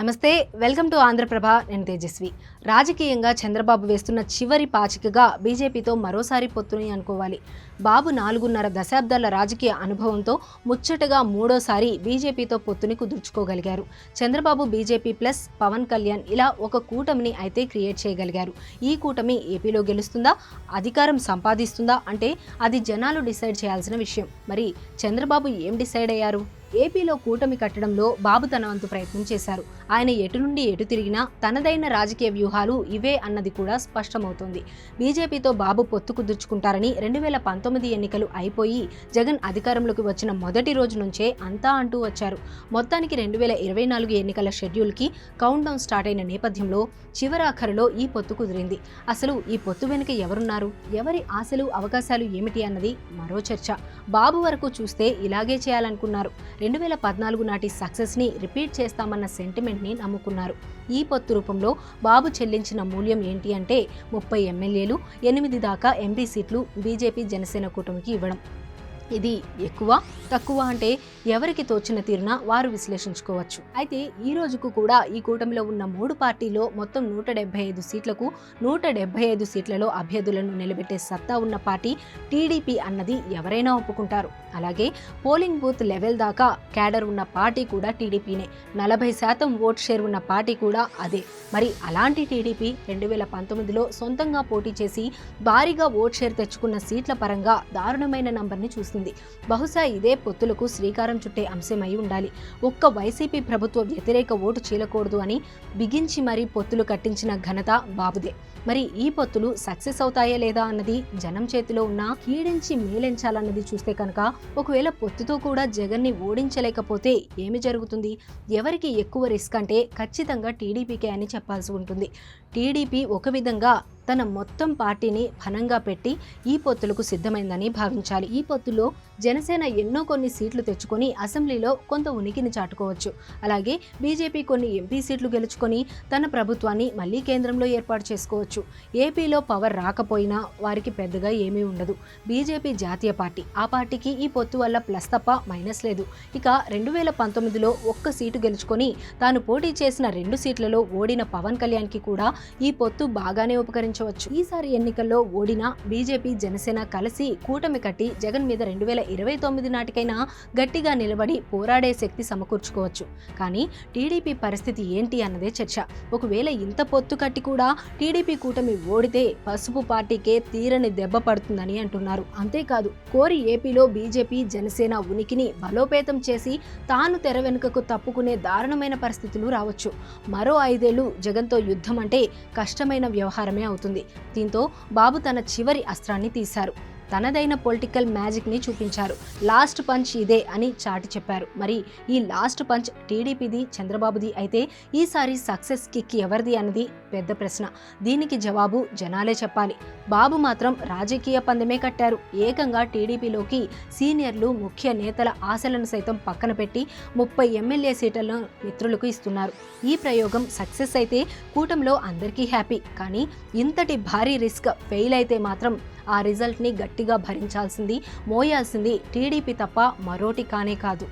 నమస్తే, welcome to Andhraprabha. నేను తేజస్వి. రాజకీయంగా చంద్రబాబు వేస్తున్న చివరి పాచికగా బీజేపీతో మరోసారి పొత్తుని అనుకోవాలి. బాబు 4.5 దశాబ్దాల రాజకీయ అనుభవంతో ముచ్చటగా మూడోసారి బీజేపీతో పొత్తుని కుదుర్చుకోగలిగారు. చంద్రబాబు బీజేపీ ప్లస్ పవన్ కళ్యాణ్ ఇలా ఒక కూటమిని అయితే క్రియేట్ చేయగలిగారు. ఈ కూటమి ఏపీలో గెలుస్తుందా, అధికారం సంపాదిస్తుందా అంటే అది జనాలు డిసైడ్ చేయాల్సిన విషయం. మరి చంద్రబాబు ఏం డిసైడ్ అయ్యారు? ఏపీలో కూటమి కట్టడంలో బాబు తన వంతు ప్రయత్నం చేశారు. ఆయన ఎటు నుండి ఎటు తిరిగినా తనదైన రాజకీయ వ్యూహాలు ఇవే అన్నది కూడా స్పష్టమవుతోంది. బీజేపీతో బాబు పొత్తు కుదుర్చుకుంటారని 2019 ఎన్నికలు అయిపోయి జగన్ అధికారంలోకి వచ్చిన మొదటి రోజు నుంచే అంతా అంటూ వచ్చారు. మొత్తానికి 2024 ఎన్నికల షెడ్యూల్కి కౌంట్ డౌన్ స్టార్ట్ అయిన నేపథ్యంలో చివరాఖరులో ఈ పొత్తు కుదిరింది. అసలు ఈ పొత్తు వెనుక ఎవరున్నారు, ఎవరి ఆశలు అవకాశాలు ఏమిటి అన్నది మరో చర్చ. బాబు వరకు చూస్తే ఇలాగే చేయాలనుకున్నారు. 2014 నాటి సక్సెస్ని రిపీట్ చేస్తామన్న సెంటిమెంట్ని నమ్ముకున్నారు. ఈ పొత్తు రూపంలో బాబు చెల్లించిన మూల్యం ఏంటి అంటే 30 ఎమ్మెల్యేలు, 8 దాకా ఎంపీ సీట్లు బీజేపీ జనసేన కూటమికి ఇవ్వడం. ఇది ఎక్కువ తక్కువ అంటే ఎవరికి తోచిన తీరున వారు విశ్లేషించుకోవచ్చు. అయితే ఈ రోజుకు కూడా ఈ కూటమిలో ఉన్న 3 పార్టీలో మొత్తం 175 సీట్లకు 175 సీట్లలో అభ్యర్థులను నిలబెట్టే సత్తా ఉన్న పార్టీ టీడీపీ అన్నది ఎవరైనా ఒప్పుకుంటారు. అలాగే పోలింగ్ బూత్ లెవెల్ దాకా క్యాడర్ ఉన్న పార్టీ కూడా టీడీపీనే. 40% ఓట్ షేర్ ఉన్న పార్టీ కూడా అదే. మరి అలాంటి టీడీపీ 2019లో సొంతంగా పోటీ చేసి భారీగా ఓట్ షేర్ తెచ్చుకున్న సీట్ల పరంగా దారుణమైన నంబర్ని చూసింది. బహుశా ఇదే పొత్తులకు శ్రీకారం చుట్టే అంశమై ఉండాలి. ఒక్క వైసీపీ ప్రభుత్వ వ్యతిరేక ఓటు చీలకూడదు అని బిగించి మరీ పొత్తులు కట్టించిన ఘనత బాబుదే. మరి ఈ పొత్తులు సక్సెస్ అవుతాయా లేదా అన్నది జనం చేతిలో ఉన్న కీడించి మేలెంచాలన్నది చూస్తే కనుక ఒకవేళ పొత్తుతో కూడా జగన్ని ఓడించలేకపోతే ఏమి జరుగుతుంది? ఎవరికి ఎక్కువ రిస్క్ అంటే ఖచ్చితంగా టీడీపీకే అని చెప్పాల్సి ఉంటుంది. టీడీపీ ఒక విధంగా తన మొత్తం పార్టీని ఫనంగా పెట్టి ఈ పొత్తులకు సిద్ధమైందని భావించాలి. ఈ పొత్తులో జనసేన ఎన్నో కొన్ని సీట్లు తెచ్చుకొని అసెంబ్లీలో కొంత ఉనికిని చాటుకోవచ్చు. అలాగే బీజేపీ కొన్ని ఎంపీ సీట్లు గెలుచుకొని తన ప్రభుత్వాన్ని మళ్లీ కేంద్రంలో ఏర్పాటు చేసుకోవచ్చు. ఏపీలో పవర్ రాకపోయినా వారికి పెద్దగా ఏమీ ఉండదు. బీజేపీ జాతీయ పార్టీ, ఆ పార్టీకి ఈ పొత్తు వల్ల ప్లస్ తప్ప మైనస్ లేదు. ఇక 2019లో ఒక్క సీటు గెలుచుకొని తాను పోటీ చేసిన 2 సీట్లలో ఓడిన పవన్ కళ్యాణ్కి కూడా ఈ పొత్తు బాగానే ఉపకరించవచ్చు. ఈసారి ఎన్నికల్లో ఓడిన బీజేపీ జనసేన కలిసి కూటమి కట్టి జగన్ మీద 2029 నాటికైనా గట్టిగా నిలబడి పోరాడే శక్తి సమకూర్చుకోవచ్చు. కానీ టీడీపీ పరిస్థితి ఏంటి అన్నదే చర్చ. ఒకవేళ ఇంత పొత్తు కట్టి కూడా టీడీపీ కూటమి ఓడితే పసుపు పార్టీకే తీరని దెబ్బ పడుతుందని అంటున్నారు. అంతేకాదు, కోరి ఏపీలో బీజేపీ జనసేన ఉనికిని బలోపేతం చేసి తాను తెర వెనుకకు తప్పుకునే దారుణమైన పరిస్థితులు రావచ్చు. మరో 5 ఏళ్లు జగన్తో యుద్ధం అంటే కష్టమైన వ్యవహారమే అవుతుంది. దీంతో బాబు తన చివరి అస్త్రాన్ని తీశారు. తనదైన పొలిటికల్ మ్యాజిక్ని చూపించారు. లాస్ట్ పంచ్ ఇదే అని చాటి చెప్పారు. మరి ఈ లాస్ట్ పంచ్ టీడీపీది, చంద్రబాబుది అయితే ఈసారి సక్సెస్ కిక్ ఎవరిది అన్నది పెద్ద ప్రశ్న. దీనికి జవాబు జనాలే చెప్పాలి. బాబు మాత్రం రాజకీయ పందెమే కట్టారు. ఏకంగా టీడీపీలోకి సీనియర్లు, ముఖ్య నేతల ఆశలను సైతం పక్కన పెట్టి 30 ఎమ్మెల్యే సీట్లను మిత్రులకు ఇస్తున్నారు. ఈ ప్రయోగం సక్సెస్ అయితే కూటమిలో అందరికీ హ్యాపీ. కానీ ఇంతటి భారీ రిస్క్ ఫెయిల్ అయితే మాత్రం ఆ రిజల్ట్ని గట్టిగా భరించాల్సింది, మోయాల్సింది టీడీపీ తప్ప మరోటి కానే కాదు.